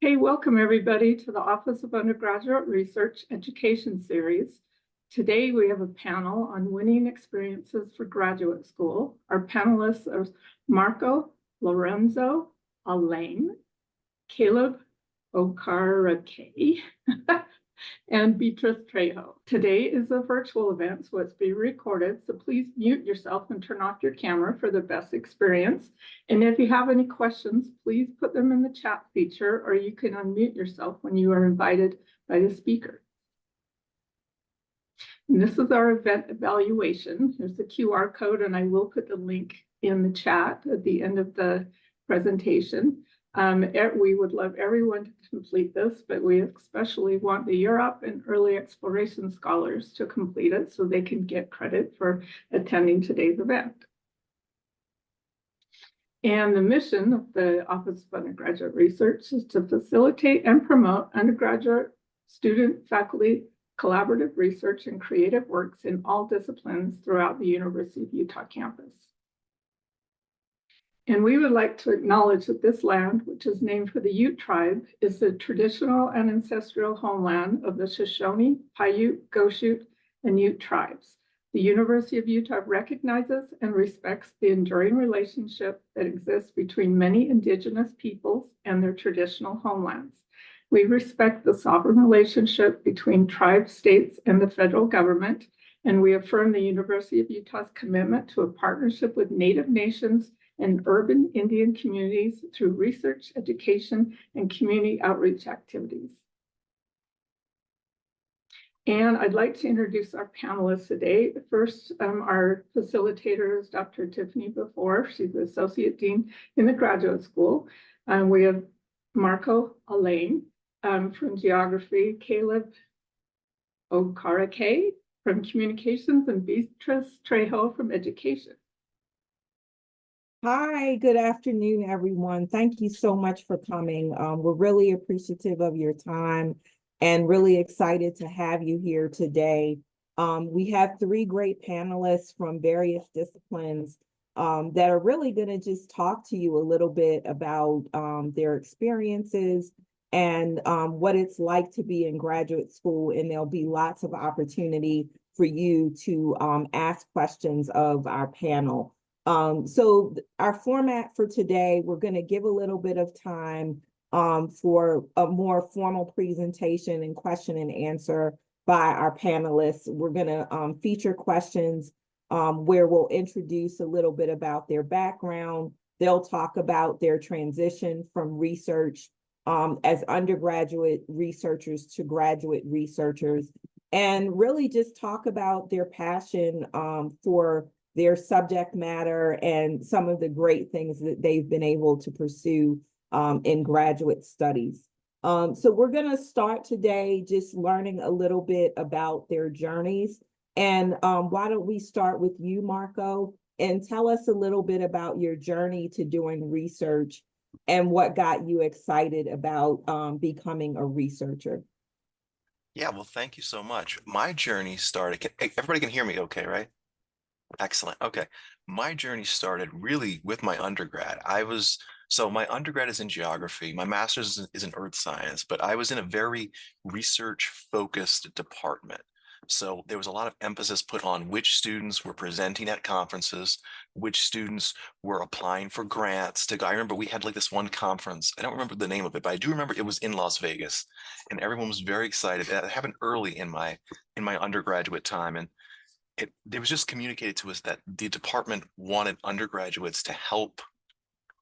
Okay, welcome everybody to the Office of Undergraduate Research Education Series. Today we have a panel on winning experiences for graduate school. Our panelists are Marco, Lorenzo, Elaine, Caleb, Okereke, and Beatriz Trejo. Today is a virtual event, so it's being recorded, so please mute yourself and turn off your camera for the best experience. And if you have any questions, please put them in the chat feature, or you can unmute yourself when you are invited by the speaker. And this is our event evaluation. There's the QR code, and I will put the link in the chat at the end of the presentation. We would love everyone to complete this, but we especially want the Europe and early exploration scholars to complete it so they can get credit for attending today's event. And the mission of the Office of Undergraduate Research is to facilitate and promote undergraduate, student, faculty, collaborative research and creative works in all disciplines throughout the University of Utah campus. And we would like to acknowledge that this land, which is named for the Ute tribe, is the traditional and ancestral homeland of the Shoshone, Paiute, Goshute, and Ute tribes. The University of Utah recognizes and respects the enduring relationship that exists between many indigenous peoples and their traditional homelands. We respect the sovereign relationship between tribes, states, and the federal government, and we affirm the University of Utah's commitment to a partnership with Native nations and urban Indian communities through research, education, and community outreach activities. And I'd like to introduce our panelists today. First, our facilitator is Dr. Tiffany Baffour. She's the Associate Dean in the Graduate School. We have Marco Elaine from Geography, Caleb Okereke from Communications, and Beatriz Trejo from Education. Hi, good afternoon, everyone. Thank you so much for coming. We're really appreciative of your time and really excited to have you here today. We have three great panelists from various disciplines that are really going to just talk to you a little bit about their experiences and what it's like to be in graduate school. And there'll be lots of opportunity for you to ask questions of our panel. So our format for today, we're going to give a little bit of time for a more formal presentation and question and answer by our panelists. We're going to feature questions where we'll introduce a little bit about their background. They'll talk about their transition from research as undergraduate researchers to graduate researchers, and really just talk about their passion for their subject matter and some of the great things that they've been able to pursue in graduate studies. So we're going to start today just learning a little bit about their journeys. And why don't we start with you, Marco, and tell us a little bit about your journey to doing research and what got you excited about becoming a researcher. Yeah, well, thank you so much. My journey started, everybody can hear me okay, right? Excellent. Okay. My journey started really with my undergrad. So my undergrad is in geography. My master's is in earth science, but I was in a very research focused department. So there was a lot of emphasis put on which students were presenting at conferences, which students were applying for grants to go. I remember we had like this one conference. I don't remember the name of it, but I do remember it was in Las Vegas, and everyone was very excited. That happened early in my undergraduate time, and it was just communicated to us that the department wanted undergraduates to help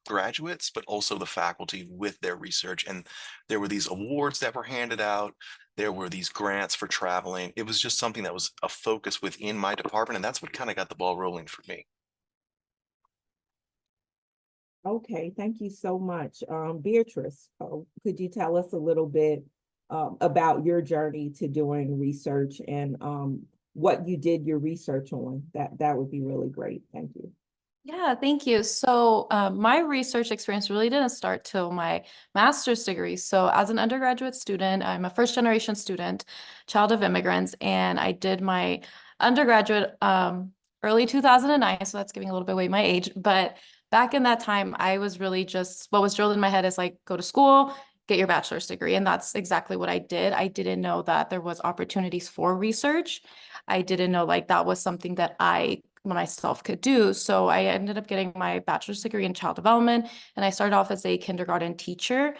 graduates, but also the faculty with their research. And there were these awards that were handed out. There were these grants for traveling. It was just something that was a focus within my department. And that's what kind of got the ball rolling for me. Okay, thank you so much. Beatriz, could you tell us a little bit about your journey to doing research and what you did your research on? That would be really great. Thank you. Yeah, thank you. So my research experience really didn't start till my master's degree. So as an undergraduate student, I'm a first generation student, child of immigrants, and I did my undergraduate early 2009. So that's giving a little bit away my age. But back in that time, I was really just, what was drilled in my head is like, go to school, get your bachelor's degree. And that's exactly what I did. I didn't know that there was opportunities for research. I didn't know like that was something that I myself could do. So I ended up getting my bachelor's degree in child development, and I started off as a kindergarten teacher.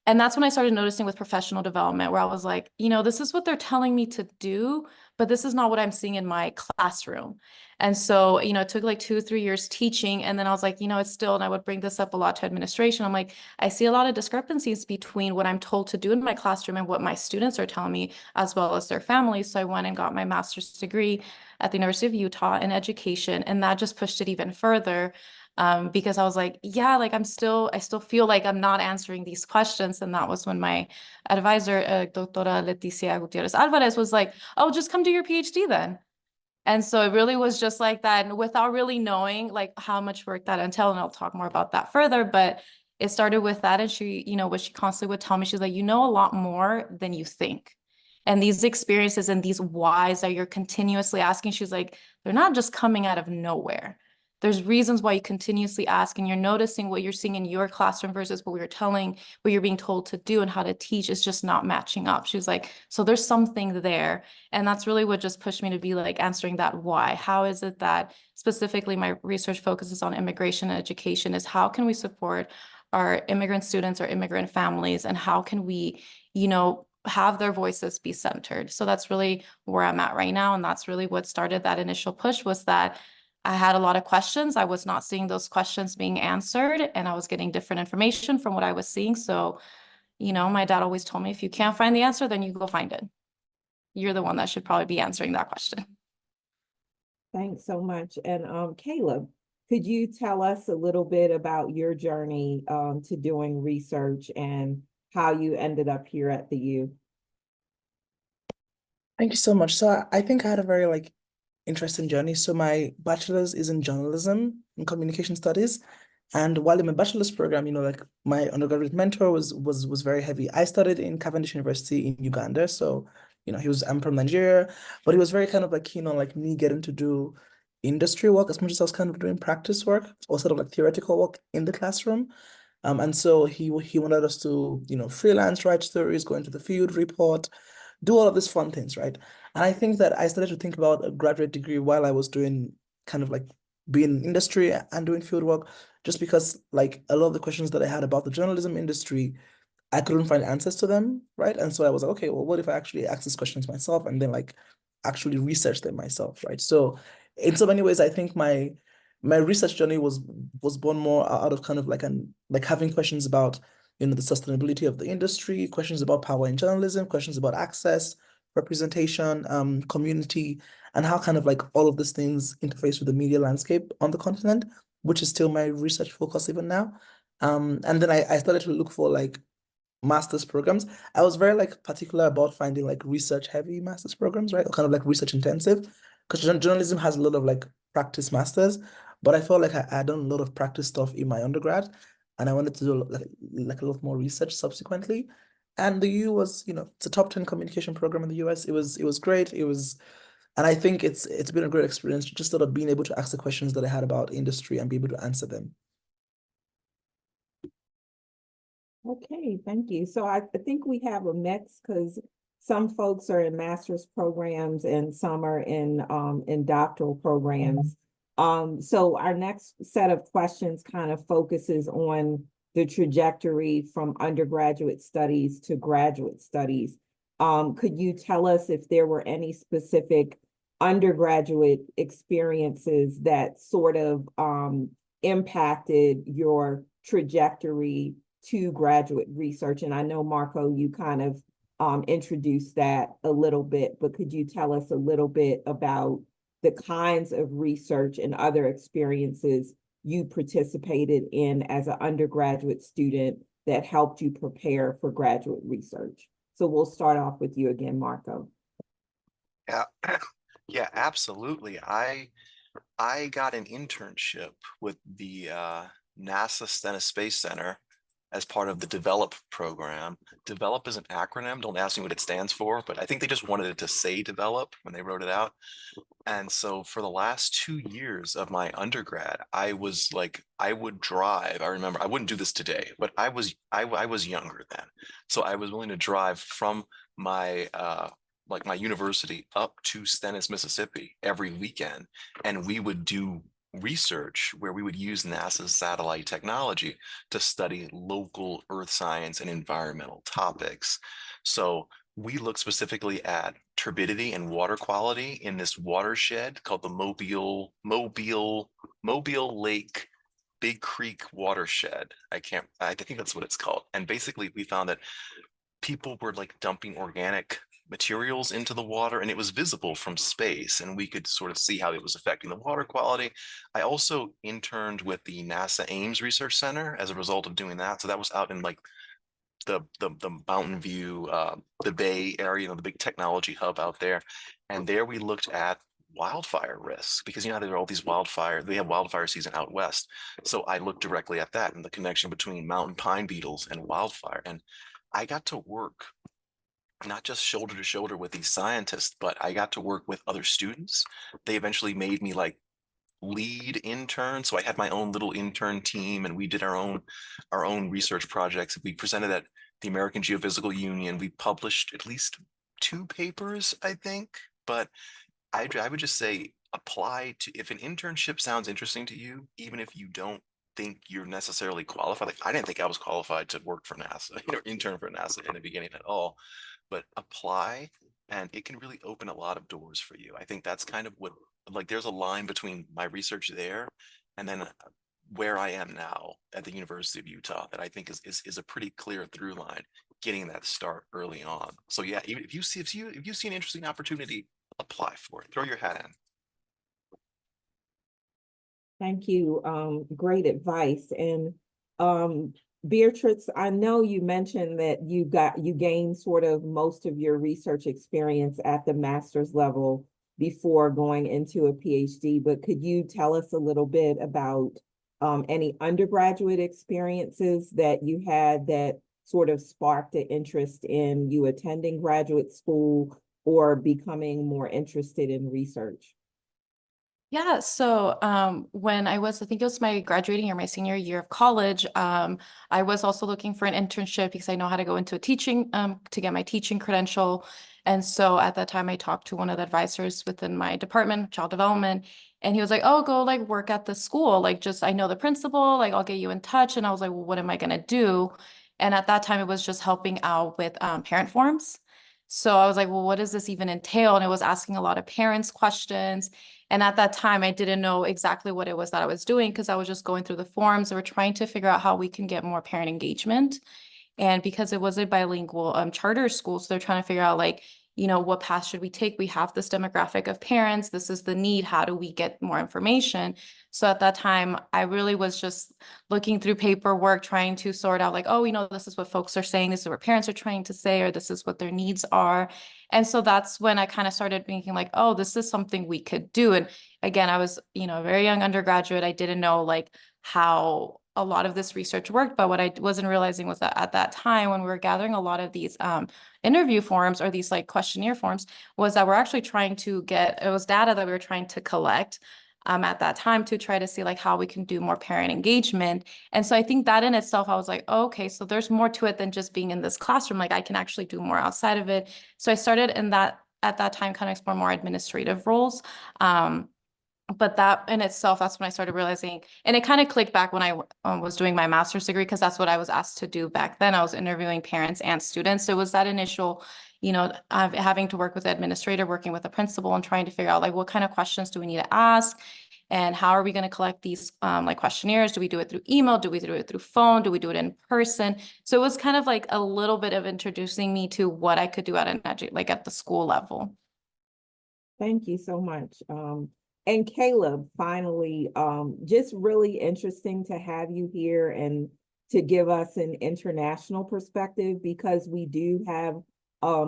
And that's when I started noticing with professional development, where I was like, this is what they're telling me to do, but this is not what I'm seeing in my classroom. And so, it took like 2 or 3 years teaching. And then I was like, it's still, and I would bring this up a lot to administration. I'm like, I see a lot of discrepancies between what I'm told to do in my classroom and what my students are telling me, as well as their families. So I went and got my master's degree at the University of Utah in education. And that just pushed it even further. Because I was like, yeah, like I still feel like I'm not answering these questions. And that was when my advisor, Doctora Leticia Gutierrez Alvarez, was like, oh, just come do your PhD then. And so it really was just like that, and without really knowing like how much work that entailed, and I'll talk more about that further, but it started with that. And she, what she constantly would tell me, she's like, a lot more than you think. And these experiences and these whys that you're continuously asking, she's like, they're not just coming out of nowhere. There's reasons why you continuously ask, and you're noticing what you're seeing in your classroom versus what you're being told to do and how to teach is just not matching up. She was like, so there's something there. And that's really what just pushed me to be like answering that why. How is it that specifically my research focuses on immigration and education, is how can we support our immigrant students or immigrant families, and how can we, have their voices be centered. So that's really where I'm at right now. And that's really what started that initial push, was that I had a lot of questions. I was not seeing those questions being answered, and I was getting different information from what I was seeing. So, my dad always told me, if you can't find the answer, then you go find it. You're the one that should probably be answering that question. Thanks so much. And Caleb, could you tell us a little bit about your journey to doing research and how you ended up here at the U? Thank you so much. So I think I had a very interesting journey. So my bachelor's is in journalism and communication studies. And while in my bachelor's program, my undergraduate mentor was very heavy. I studied in Cavendish University in Uganda. So, I'm from Nigeria, but he was very kind of keen on me getting to do industry work as much as I was kind of doing practice work or sort of theoretical work in the classroom. And so he wanted us to, freelance, write stories, go into the field, report, do all of these fun things, right? And I think that I started to think about a graduate degree while I was doing kind of being in industry and doing field work, just because a lot of the questions that I had about the journalism industry, I couldn't find answers to them, right? And so I was like, okay, well, what if I actually ask these questions myself and then actually research them myself, right? So in so many ways, I think my research journey was born more out of kind of having questions about the sustainability of the industry, questions about power in journalism, questions about access, representation, community, and how kind of all of these things interface with the media landscape on the continent, which is still my research focus even now. And then I started to look for master's programs. I was very particular about finding research heavy master's programs, right? Or kind of research intensive, because journalism has a lot of practice masters, but I felt like I had done a lot of practice stuff in my undergrad, and I wanted to do a lot more research subsequently. And the U was, it's a top 10 communication program in the US. It was great. And I think it's been a great experience, just sort of being able to ask the questions that I had about industry and be able to answer them. Okay, thank you. So I think we have a mix, because some folks are in master's programs and some are in doctoral programs. So our next set of questions kind of focuses on the trajectory from undergraduate studies to graduate studies. Could you tell us if there were any specific undergraduate experiences that sort of impacted your trajectory to graduate research? And I know, Marco, you kind of introduced that a little bit, but could you tell us a little bit about the kinds of research and other experiences you participated in as an undergraduate student that helped you prepare for graduate research? So we'll start off with you again, Marco. Yeah, yeah, absolutely. I got an internship with the NASA Stennis Space Center as part of the DEVELOP program. DEVELOP is an acronym. Don't ask me what it stands for, but I think they just wanted it to say DEVELOP when they wrote it out. And so for the last 2 years of my undergrad, I was like, I would drive. I remember I wouldn't do this today, but I was younger then. So I was willing to drive from my like my university up to Stennis, Mississippi every weekend. And we would do research where we would use NASA's satellite technology to study local earth science and environmental topics. So we look specifically at turbidity and water quality in this watershed called the Mobile Lake Big Creek watershed. I think that's what it's called. And basically we found that people were like dumping organic materials into the water, and it was visible from space, and we could sort of see how it was affecting the water quality. I also interned with the NASA Ames Research Center as a result of doing that. So that was out in like the Mountain View, the Bay area, the big technology hub out there. And there we looked at wildfire risks, because there are all these they have wildfire season out west. So I looked directly at that and the connection between mountain pine beetles and wildfire. And I got to work not just shoulder to shoulder with these scientists, but I got to work with other students. They eventually made me like lead intern. So I had my own little intern team, and we did our own research projects. We presented at the American Geophysical Union. We published at least 2 papers, I think. But I would just say, apply to, if an internship sounds interesting to you, even if you don't think you're necessarily qualified. Like I didn't think I was qualified to work for NASA, intern for NASA in the beginning at all, but apply, and it can really open a lot of doors for you. I think that's kind of what, like, there's a line between my research there and then where I am now at the University of Utah that I think is a pretty clear through line, getting that start early on. So yeah, even if you see an interesting opportunity, apply for it. Throw your hat in. Thank you. Great advice. And Beatriz, I know you mentioned that you gained sort of most of your research experience at the master's level before going into a PhD, but could you tell us a little bit about any undergraduate experiences that you had that sort of sparked an interest in you attending graduate school or becoming more interested in research? Yeah, so when I think it was my graduating year, my senior year of college, I was also looking for an internship because I know how to go into teaching to get my teaching credential. And so at that time, I talked to one of the advisors within my department, child development, and he was like, "Oh, go like work at the school. Like, just I know the principal. Like, I'll get you in touch." And I was like, "Well, what am I gonna do?" And at that time, it was just helping out with parent forums. So I was like, "Well, what does this even entail?" And it was asking a lot of parents questions. And at that time, I didn't know exactly what it was that I was doing because I was just going through the forums. We were trying to figure out how we can get more parent engagement. And because it was a bilingual charter school, so they're trying to figure out like, what path should we take? We have this demographic of parents. This is the need. How do we get more information? So at that time, I really was just looking through paperwork, trying to sort out like, oh, this is what folks are saying. This is what parents are trying to say, or this is what their needs are. And so that's when I kind of started thinking like, oh, this is something we could do. And again, I was, a very young undergraduate. I didn't know like how a lot of this research worked, but what I wasn't realizing was that at that time when we were gathering a lot of these interview forms or these like questionnaire forms, was that we're actually trying to it was data that we were trying to collect at that time to try to see like how we can do more parent engagement. And so I think that in itself, I was like, oh, okay, so there's more to it than just being in this classroom. Like I can actually do more outside of it. So I started at that time kind of explore more administrative roles. But that in itself, that's when I started realizing, and it kind of clicked back when I was doing my master's degree, because that's what I was asked to do back then. I was interviewing parents and students. So it was that initial, having to work with the administrator, working with the principal and trying to figure out like, what kind of questions do we need to ask? And how are we going to collect these like questionnaires? Do we do it through email? Do we do it through phone? Do we do it in person? So it was kind of like a little bit of introducing me to what I could do at at the school level. Thank you so much. And Caleb, finally, just really interesting to have you here and to give us an international perspective, because we do have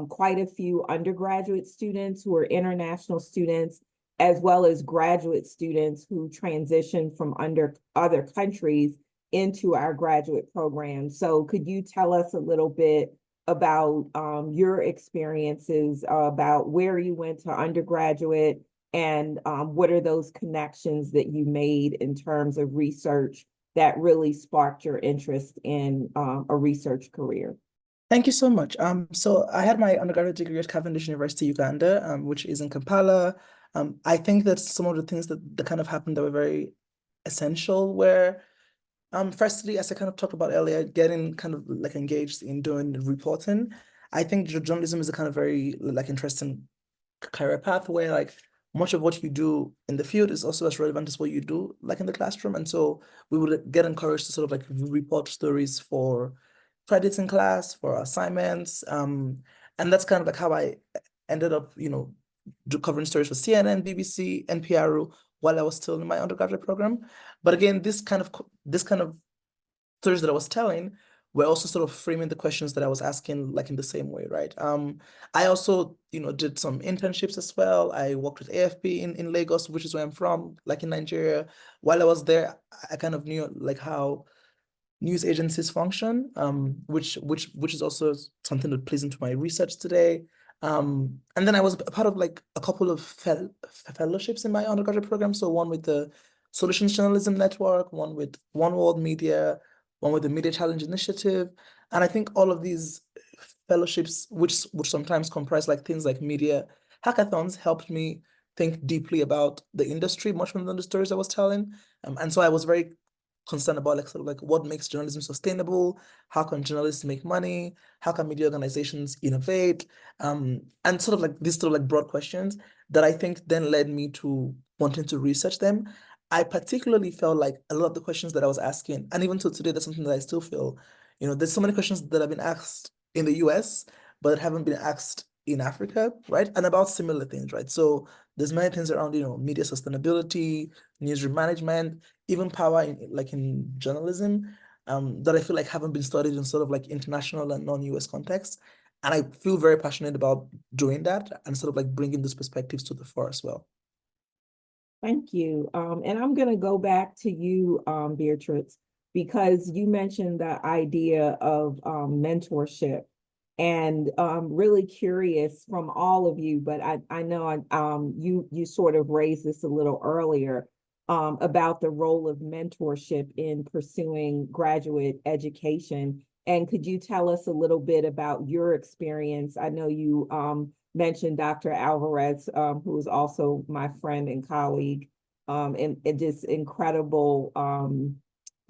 quite a few undergraduate students who are international students, as well as graduate students who transition from other countries into our graduate program. So could you tell us a little bit about your experiences, about where you went to undergraduate, and what are those connections that you made in terms of research that really sparked your interest in a research career? Thank you so much. So I had my undergraduate degree at Cavendish University, Uganda, which is in Kampala. I think that some of the things that kind of happened that were very essential were, firstly, as I kind of talked about earlier, getting kind of like engaged in doing reporting. I think journalism is a kind of very like interesting career path where like much of what you do in the field is also as relevant as what you do like in the classroom. And so we would get encouraged to sort of like report stories for credits in class, for assignments. And that's kind of like how I ended up, covering stories for CNN, BBC, NPR while I was still in my undergraduate program. But again, this kind of stories that I was telling were also sort of framing the questions that I was asking like in the same way, right? I also, did some internships as well. I worked with AFP in Lagos, which is where I'm from, like in Nigeria. While I was there, I kind of knew like how news agencies function, which is also something that plays into my research today. And then I was a part of like a couple of fellowships in my undergraduate program. So one with the Solutions Journalism Network, one with One World Media, one with the Media Challenge Initiative. And I think all of these fellowships, which sometimes comprise like things like media hackathons, helped me think deeply about the industry much more than the stories I was telling. And so I was very concerned about like sort of like what makes journalism sustainable, how can journalists make money, how can media organizations innovate, and sort of like these sort of like broad questions that I think then led me to wanting to research them. I particularly felt like a lot of the questions that I was asking, and even to today, that's something that I still feel, there's so many questions that have been asked in the US, but haven't been asked in Africa, right? And about similar things, right? So there's many things around, media sustainability, newsroom management, even power in journalism, that I feel like haven't been studied in sort of like international and non-US contexts. And I feel very passionate about doing that and sort of like bringing those perspectives to the fore as well. Thank you. And I'm going to go back to you, Beatriz, because you mentioned the idea of mentorship, and really curious from all of you, but I know you sort of raised this a little earlier, about the role of mentorship in pursuing graduate education. And could you tell us a little bit about your experience? I know you mentioned Dr. Alvarez, who is also my friend and colleague, and just incredible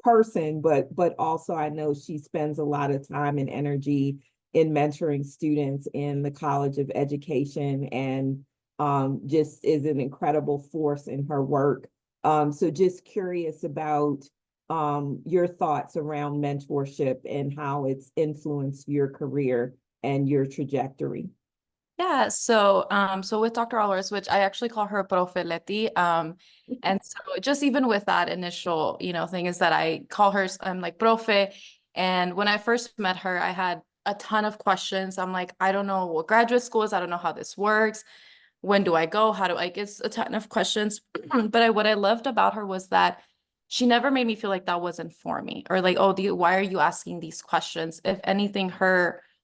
person, but also I know she spends a lot of time and energy in mentoring students in the College of Education, and just is an incredible force in her work. So just curious about your thoughts around mentorship and how it's influenced your career and your trajectory. Yeah, so with Dr. Alvarez, which I actually call her Profe Leti, and so just even with that initial, thing is that I call her, I'm like Profe, and when I first met her, I had a ton of questions. I'm like, I don't know what graduate school is, I don't know how this works. When do I go? How do I get a ton of questions? But what I loved about her was that she never made me feel like that wasn't for me, or like, oh, why are you asking these questions? If anything,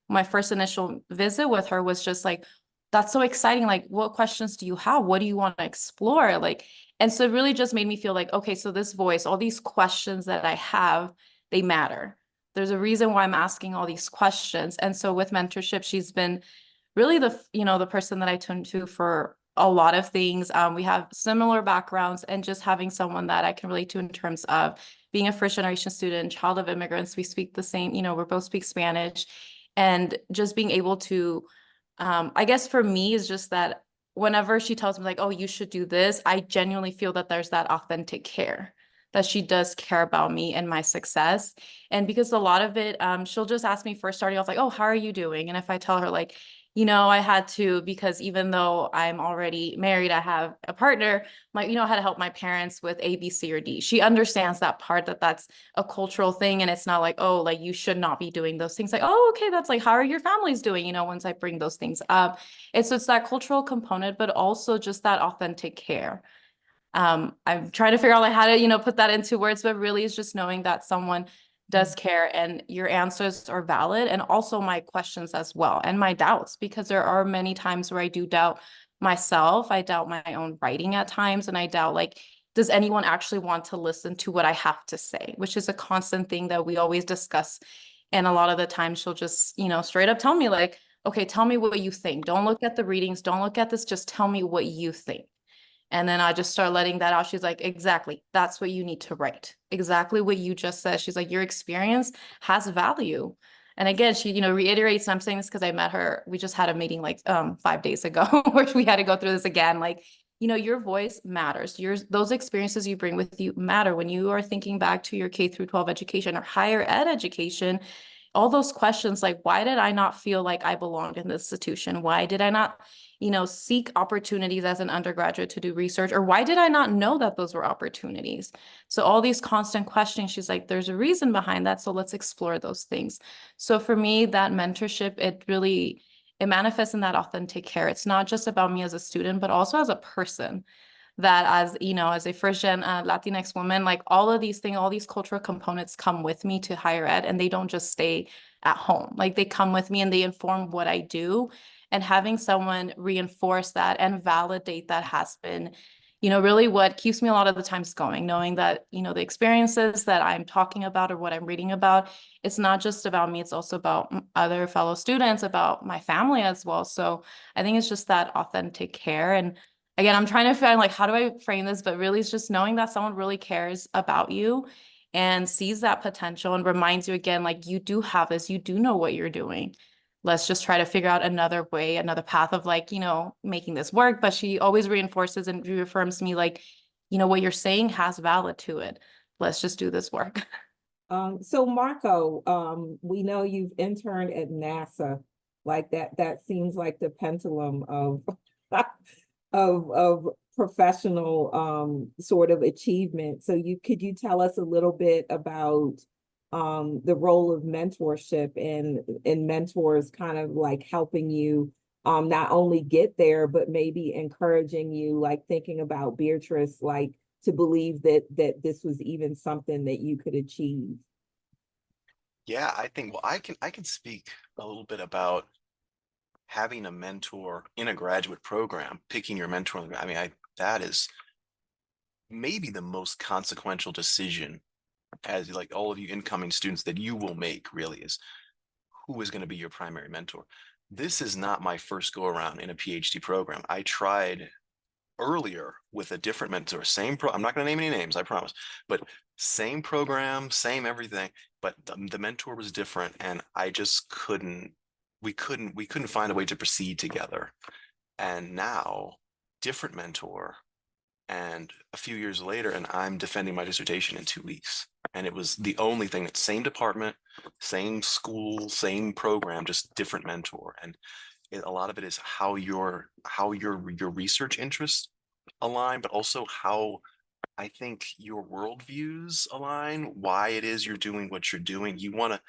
my first initial visit with her was just like, that's so exciting. Like, what questions do you have? What do you want to explore? Like, and so it really just made me feel like, okay, so this voice, all these questions that I have, they matter. There's a reason why I'm asking all these questions. And so with mentorship, she's been really the person that I turn to for a lot of things. We have similar backgrounds, and just having someone that I can relate to in terms of being a first generation student, child of immigrants, we speak the same, we both speak Spanish, and just being able to, I guess for me is just that whenever she tells me like, oh, you should do this, I genuinely feel that there's that authentic care, that she does care about me and my success. And because a lot of it, she'll just ask me first starting off like, oh, how are you doing? And if I tell her like, I had to, because even though I'm already married, I have a partner, like, I had to help my parents with A, B, C, or D. She understands that part, that's a cultural thing. And it's not like, oh, like you should not be doing those things. Like, oh, okay, that's like, how are your families doing? Once I bring those things up. And so it's that cultural component, but also just that authentic care. I'm trying to figure out like how to, you know, put that into words, but really it's just knowing that someone does care and your answers are valid, and also my questions as well and my doubts, because there are many times where I do doubt myself. I doubt my own writing at times, and I doubt like, does anyone actually want to listen to what I have to say, which is a constant thing that we always discuss. And a lot of the time she'll just, you know, straight up tell me like, okay, tell me what you think. Don't look at the readings. Don't look at this. Just tell me what you think. And then I just start letting that out. She's like, exactly, that's what you need to write. Exactly what you just said. She's like, your experience has value. And again, she, you know, reiterates, I'm saying this because I met her, we just had a meeting like 5 days ago where we had to go through this again. Like, you know, your voice matters. Those experiences you bring with you matter. When you are thinking back to your K-12 education or higher ed education, all those questions like, why did I not feel like I belonged in this institution? Why did I not, you know, seek opportunities as an undergraduate to do research? Or why did I not know that those were opportunities? So all these constant questions, she's like, there's a reason behind that. So let's explore those things. So for me, that mentorship, it manifests in that authentic care. It's not just about me as a student, but also as a person. That as, you know, as a first gen Latinx woman, like all of these things, all these cultural components come with me to higher ed, and they don't just stay at home. Like they come with me and they inform what I do. And having someone reinforce that and validate that has been, you know, really what keeps me a lot of the times going, knowing that, you know, the experiences that I'm talking about or what I'm reading about, it's not just about me, it's also about other fellow students, about my family as well. So I think it's just that authentic care. And again, I'm trying to find like, how do I frame this? But really it's just knowing that someone really cares about you and sees that potential and reminds you again, like you do have this, you do know what you're doing. Let's just try to figure out another way, another path of like, you know, making this work. But she always reinforces and reaffirms to me like, you know, what you're saying has valid to it. Let's just do this work. So Marco, we know you've interned at NASA, like that seems like the pendulum of of professional sort of achievement. So could you tell us a little bit about the role of mentorship and mentors kind of like helping you not only get there, but maybe encouraging you, like thinking about Beatrice, like to believe that this was even something that you could achieve? Yeah, I think, well, I can speak a little bit about having a mentor in a graduate program, picking your mentor. I mean, that is maybe the most consequential decision, as like all of you incoming students, that you will make, really, is who is going to be your primary mentor. This is not my first go around in a PhD program. I tried earlier with a different mentor, I'm not going to name any names, I promise, but same program, same everything, but the mentor was different, and I just we couldn't find a way to proceed together. And now, different mentor, and a few years later, and I'm defending my dissertation in 2 weeks. And it was the only thing, that same department, same school, same program, just different mentor. And a lot of it is how your research interests align, but also how I think your worldviews align, why it is you're doing what you're doing. Your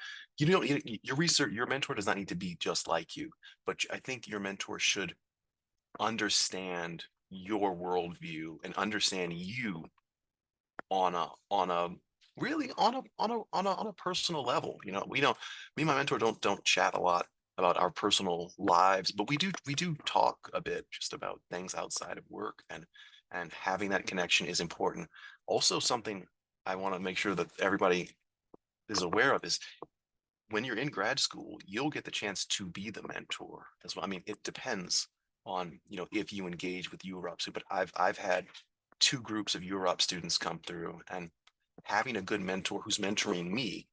mentor does not need to be just like you, but I think your mentor should understand your worldview and understand you on a really on a personal level. You know, me and my mentor don't chat a lot about our personal lives, but we do talk a bit just about things outside of work, and having that connection is important. Also, something I want to make sure that everybody is aware of is, when you're in grad school, you'll get the chance to be the mentor as well. I mean, it depends on, you know, if you engage with UROP, but I've had 2 groups of UROP students come through, and having a good mentor who's mentoring me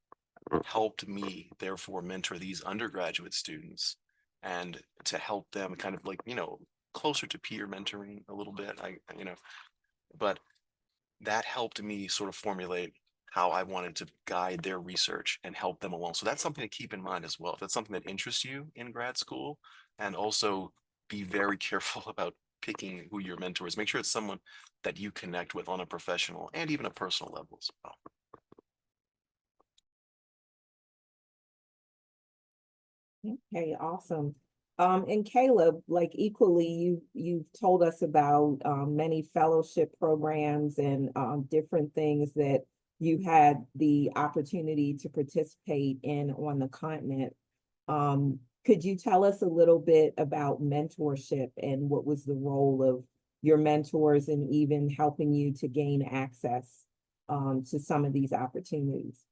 helped me therefore mentor these undergraduate students, and to help them kind of like, you know, closer to peer mentoring a little bit. But that helped me sort of formulate how I wanted to guide their research and help them along. So that's something to keep in mind as well. If that's something that interests you in grad school, and also be very careful about picking who your mentor is. Make sure it's someone that you connect with on a professional and even a personal level as well. Okay, awesome. And Caleb, like equally, you've told us about many fellowship programs and different things that you had the opportunity to participate in on the continent. Could you tell us a little bit about mentorship and what was the role of your mentors and even helping you to gain access to some of these opportunities?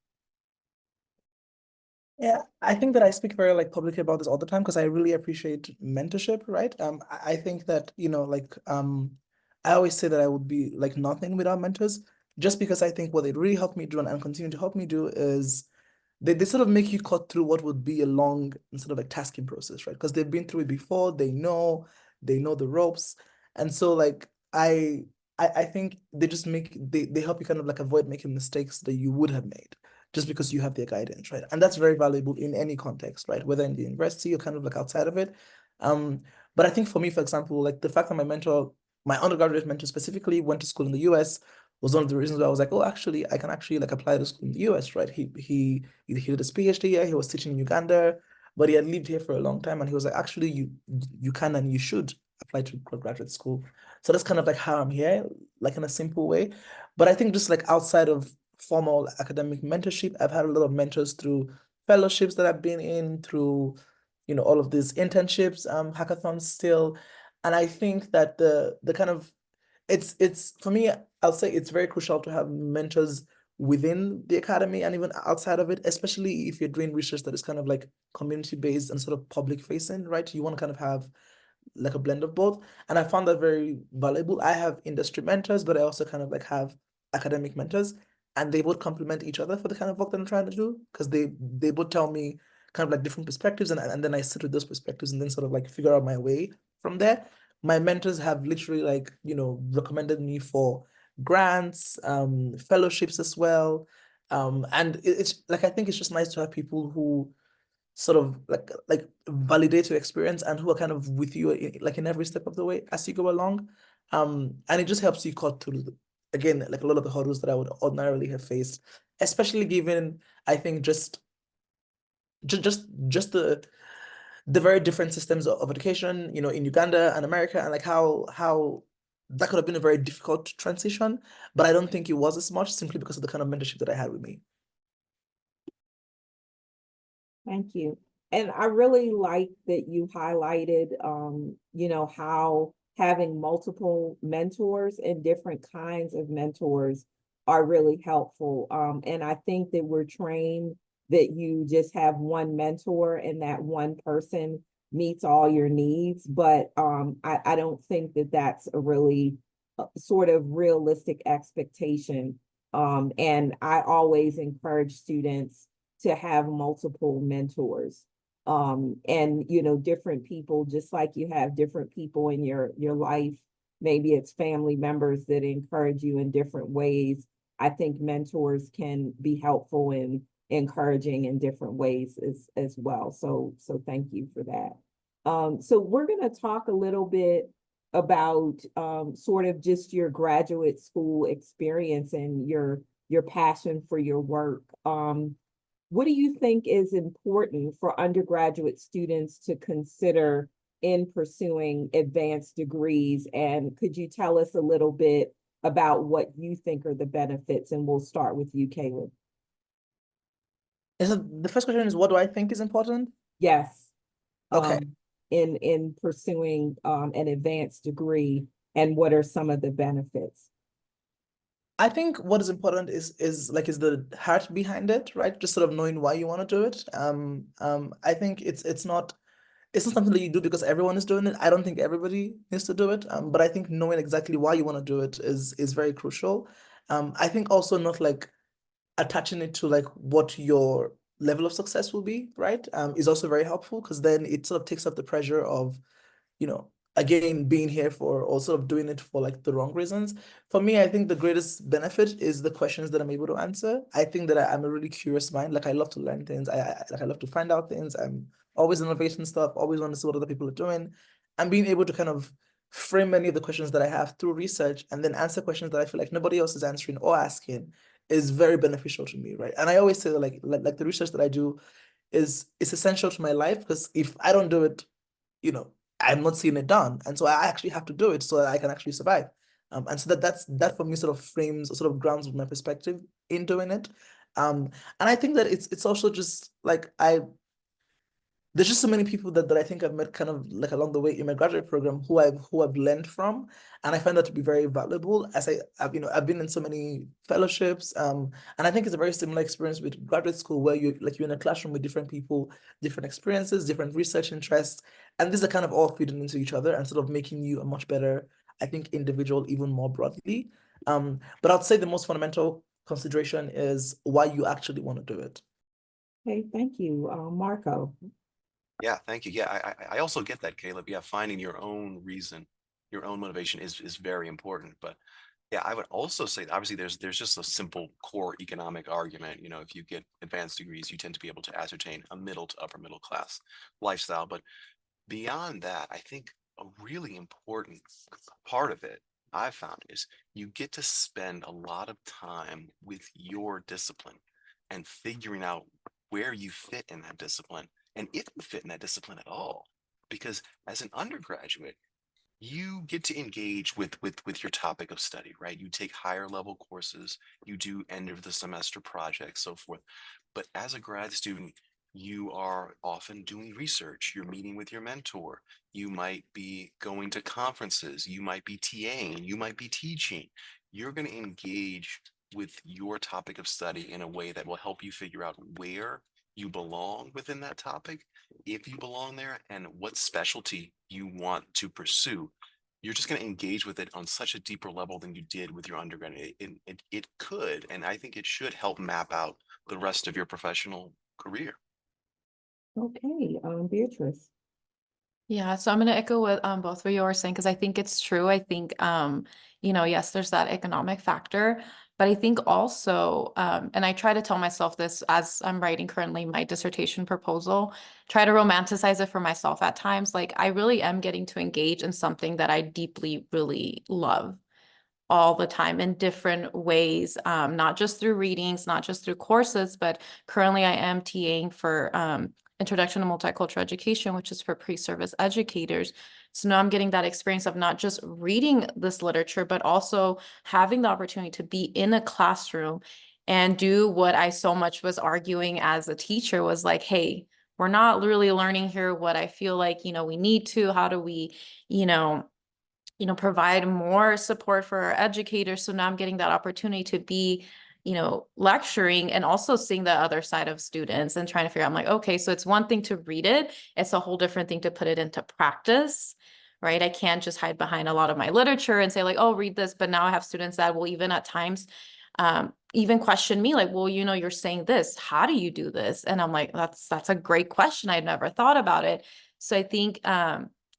Yeah, I think that I speak very like publicly about this all the time because I really appreciate mentorship, right? I think that, I always say that I would be like nothing without mentors, just because I think what they really helped me do and continue to help me do is they sort of make you cut through what would be a long and sort of like tasking process, right? Because they've been through it before, they know the ropes. And so like I think they just they help you kind of like avoid making mistakes that you would have made just because you have their guidance, right? And that's very valuable in any context, right? Whether in the university or kind of like outside of it. But I think for me, for example, like the fact that my undergraduate mentor specifically went to school in the US was one of the reasons why I was like, oh, actually, I can actually like apply to school in the US, right? He did his PhD here, he was teaching in Uganda, but he had lived here for a long time, and he was like, actually, you can and you should apply to graduate school. So that's kind of like how I'm here, like in a simple way. But I think just like outside of formal academic mentorship, I've had a lot of mentors through fellowships that I've been in, through all of these internships, hackathons still. And I think that the kind of it's for me, I'll say it's very crucial to have mentors within the academy and even outside of it, especially if you're doing research that is kind of like community based and sort of public facing, right? You want to kind of have like a blend of both. And I found that very valuable. I have industry mentors, but I also kind of like have academic mentors, and they both complement each other for the kind of work that I'm trying to do, because they both tell me kind of like different perspectives, and then I sit with those perspectives and then sort of like figure out my way from there. My mentors have literally like, recommended me for grants, fellowships as well. And it's like, I think it's just nice to have people who sort of like validate your experience and who are kind of with you in every step of the way as you go along. And it just helps you cut through again, like a lot of the hurdles that I would ordinarily have faced, especially given, I think, just the very different systems of education, in Uganda and America, and like how that could have been a very difficult transition, but I don't think it was as much simply because of the kind of mentorship that I had with me. Thank you. And I really like that you highlighted, how having multiple mentors and different kinds of mentors are really helpful. And I think that we're trained that you just have one mentor and that one person meets all your needs. But I don't think that that's a really sort of realistic expectation. And I always encourage students to have multiple mentors, and different people, just like you have different people in your life. Maybe it's family members that encourage you in different ways. I think mentors can be helpful in encouraging in different ways as well. So thank you for that. So we're going to talk a little bit about sort of just your graduate school experience and your passion for your work. What do you think is important for undergraduate students to consider in pursuing advanced degrees? And could you tell us a little bit about what you think are the benefits? And we'll start with you, Caleb. So the first question is, what do I think is important? Yes. Okay. In pursuing an advanced degree, and what are some of the benefits? I think what is important is the heart behind it, right? Just sort of knowing why you want to do it. I think it's not something that you do because everyone is doing it. I don't think everybody needs to do it. But I think knowing exactly why you want to do it is very crucial. I think also not like attaching it to like what your level of success will be, right? Is also very helpful, because then it sort of takes off the pressure of, again, being here for, or sort of doing it for like the wrong reasons. For me, I think the greatest benefit is the questions that I'm able to answer. I think that I'm a really curious mind. Like I love to learn things. I love to find out things. I'm always innovating stuff, always want to see what other people are doing. And being able to kind of frame many of the questions that I have through research and then answer questions that I feel like nobody else is answering or asking is very beneficial to me, right? And I always say like the research that I do is essential to my life, because if I don't do it, I'm not seeing it done. And so I actually have to do it so that I can actually survive. And so that for me sort of frames, sort of grounds my perspective in doing it. And I think that it's also just like there's just so many people that I think I've met kind of like along the way in my graduate program who I've learned from, and I find that to be very valuable. I've been in so many fellowships, and I think it's a very similar experience with graduate school where you're in a classroom with different people, different experiences, different research interests, and these are kind of all feeding into each other and sort of making you a much better, I think, individual even more broadly. But I'd say the most fundamental consideration is why you actually want to do it. Okay, thank you. Marco. Yeah, thank you. Yeah, I also get that, Caleb. Yeah, finding your own reason, your own motivation is very important. But yeah, I would also say obviously there's just a simple core economic argument. If you get advanced degrees, you tend to be able to ascertain a middle to upper middle class lifestyle. But beyond that, I think a really important part of it I've found is you get to spend a lot of time with your discipline and figuring out where you fit in that discipline and if you fit in that discipline at all. Because as an undergraduate, you get to engage with your topic of study, right? You take higher level courses, you do end of the semester projects, so forth. But as a grad student, you are often doing research, you're meeting with your mentor, you might be going to conferences, you might be TAing, you might be teaching. You're going to engage with your topic of study in a way that will help you figure out where you belong within that topic, if you belong there, and what specialty you want to pursue. You're just going to engage with it on such a deeper level than you did with your undergrad. It could, and I think it should help map out the rest of your professional career. Okay, Beatrice. Yeah, so I'm going to echo what both of you are saying because I think it's true. I think yes, there's that economic factor, but I think also and I try to tell myself this as I'm writing currently my dissertation proposal, try to romanticize it for myself at times. Like I really am getting to engage in something that I deeply really love all the time in different ways, not just through readings, not just through courses, but currently I am TAing for Introduction to Multicultural Education, which is for pre-service educators. So now I'm getting that experience of not just reading this literature, but also having the opportunity to be in a classroom and do what I so much was arguing as a teacher was like, hey, we're not really learning here what I feel like, we need to. How do we, provide more support for our educators. So now I'm getting that opportunity to be, lecturing and also seeing the other side of students and trying to figure out, I'm like, okay, so it's one thing to read it. It's a whole different thing to put it into practice, right? I can't just hide behind a lot of my literature and say like, oh, read this. But now I have students that will even at times even question me like, well, you're saying this, how do you do this? And I'm like, that's a great question. I'd never thought about it. So I think,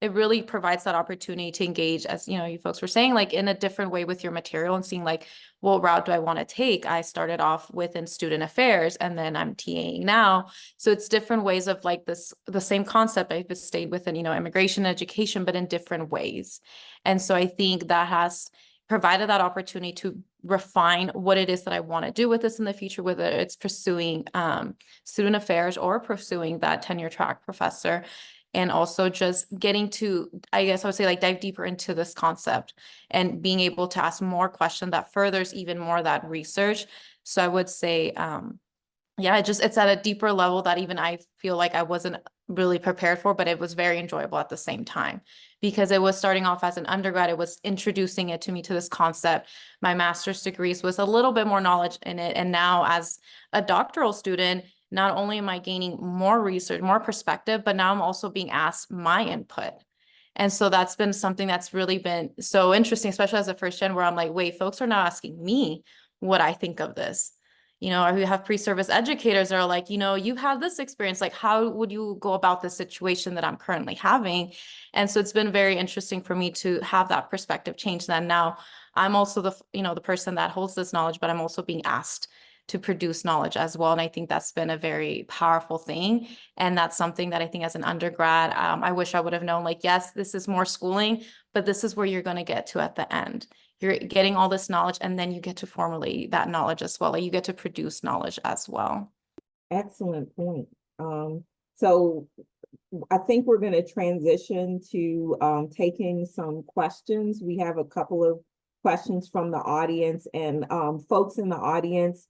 it really provides that opportunity to engage, as you folks were saying, like in a different way with your material and seeing like, what route do I want to take? I started off within student affairs and then I'm TAing now. So it's different ways of like the same concept. I've stayed within, immigration education, but in different ways. And so I think that has provided that opportunity to refine what it is that I want to do with this in the future, whether it's pursuing student affairs or pursuing that tenure track professor. And also just getting to, I guess I would say like dive deeper into this concept and being able to ask more questions that furthers even more that research. So I would say, yeah, it's at a deeper level that even I feel like I wasn't really prepared for, but it was very enjoyable at the same time because it was starting off as an undergrad. It was introducing it to me to this concept. My master's degrees was a little bit more knowledge in it. And now as a doctoral student, not only am I gaining more research, more perspective, but now I'm also being asked my input. And so that's been something that's really been so interesting, especially as a first gen where I'm like, wait, folks are now asking me what I think of this. Or we have pre-service educators that are like, you have this experience, like, how would you go about the situation that I'm currently having? And so it's been very interesting for me to have that perspective change. Then now I'm also the person that holds this knowledge, but I'm also being asked to produce knowledge as well. And I think that's been a very powerful thing. And that's something that I think as an undergrad, I wish I would have known, like, yes, this is more schooling, but this is where you're going to get to at the end. You're getting all this knowledge and then you get to formulate that knowledge as well. Like you get to produce knowledge as well. Excellent point. So I think we're going to transition to taking some questions. We have a couple of questions from the audience, and folks in the audience,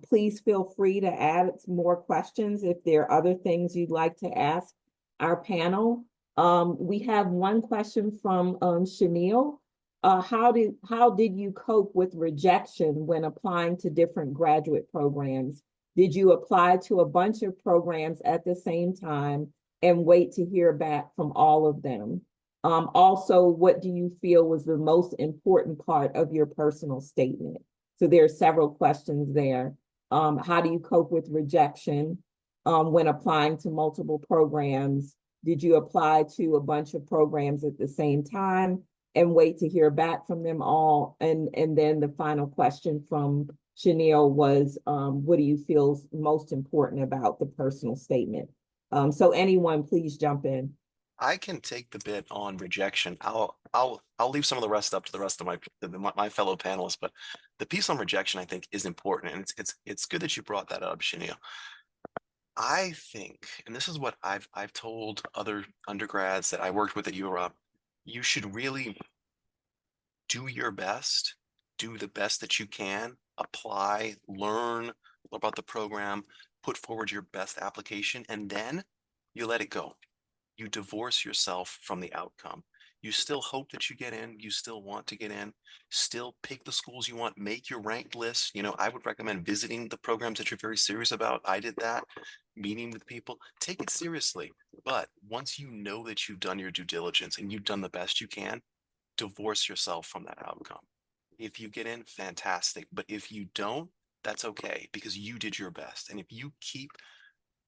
please feel free to add more questions if there are other things you'd like to ask our panel. We have one question from Shanil. How did you cope with rejection when applying to different graduate programs? Did you apply to a bunch of programs at the same time and wait to hear back from all of them? Also, what do you feel was the most important part of your personal statement? So there are several questions there. How do you cope with rejection when applying to multiple programs? Did you apply to a bunch of programs at the same time and wait to hear back from them all? And then the final question from Chanel was, what do you feel is most important about the personal statement? So anyone, please jump in. I can take the bit on rejection. I'll leave some of the rest up to the rest of my fellow panelists, but the piece on rejection I think is important, and it's good that you brought that up, Chanel. I think, and this is what I've told other undergrads that I worked with at Europe, you should really do your best, do the best that you can, apply, learn about the program, put forward your best application, and then you let it go. You divorce yourself from the outcome. You still hope that you get in, you still want to get in, still pick the schools you want, make your ranked list. You know, I would recommend visiting the programs that you're very serious about. I did that, meeting with people, take it seriously. But once you know that you've done your due diligence and you've done the best you can, divorce yourself from that outcome. If you get in, fantastic. But if you don't, that's okay, because you did your best. And if you keep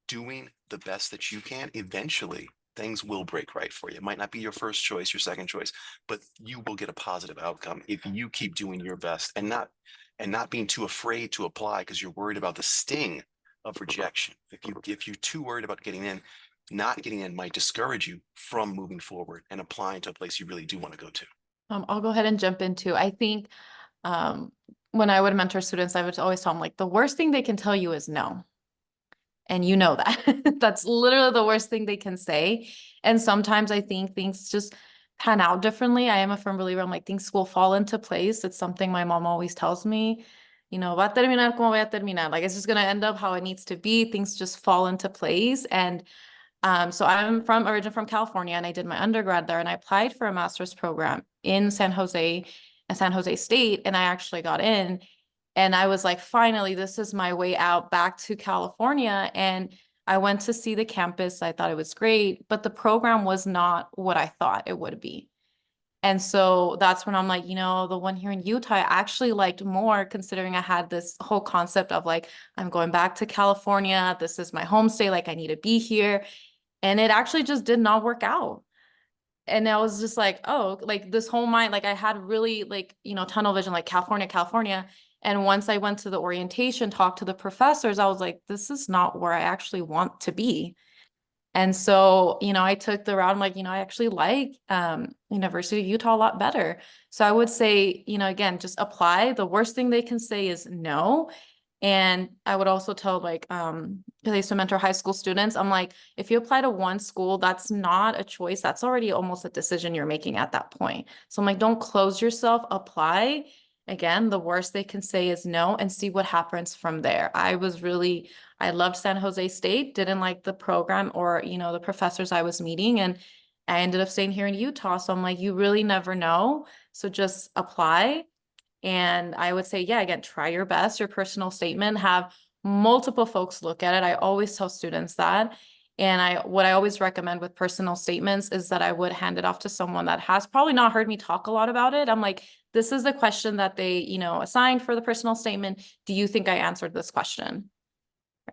doing the best that you can, eventually things will break right for you. It might not be your first choice, your second choice, but you will get a positive outcome if you keep doing your best and not being too afraid to apply because you're worried about the sting of rejection. If you're too worried about getting in, not getting in might discourage you from moving forward and applying to a place you really do want to go to. I'll go ahead and jump into, I think when I would mentor students, I would always tell them, like, the worst thing they can tell you is no. And you know that. That's literally the worst thing they can say. And sometimes I think things just pan out differently. I am a firm believer. I'm like, things will fall into place. It's something my mom always tells me, you know, va a terminar como va a terminar. Like, it's just going to end up how it needs to be. Things just fall into place. And so I'm originally from California, and I did my undergrad there, and I applied for a master's program in San Jose State, and I actually got in. And I was like, finally, this is my way out back to California. And I went to see the campus. I thought it was great, but the program was not what I thought it would be. And so that's when I'm like, you know, the one here in Utah, I actually liked more, considering I had this whole concept of like, I'm going back to California. This is my home state. Like, I need to be here. And it actually just did not work out. And I was just like, oh, like this whole mind, like I had really like, you know, tunnel vision, like California. And once I went to the orientation, talked to the professors, I was like, this is not where I actually want to be. And so, you know, I took the route. I'm like, you know, I actually like University of Utah a lot better. So I would say, you know, again, just apply. The worst thing they can say is no. And I would also tell, like, because I used to mentor high school students, I'm like, if you apply to one school, that's not a choice. That's already almost a decision you're making at that point. So I'm like, don't close yourself, apply. Again, the worst they can say is no, and see what happens from there. I loved San Jose State, didn't like the program or, you know, the professors I was meeting, and I ended up staying here in Utah. So I'm like, you really never know. So just apply. And I would say, yeah, again, try your best, your personal statement, have multiple folks look at it. I always tell students that. And what I always recommend with personal statements is that I would hand it off to someone that has probably not heard me talk a lot about it. I'm like, this is the question that they, you know, assigned for the personal statement. Do you think I answered this question?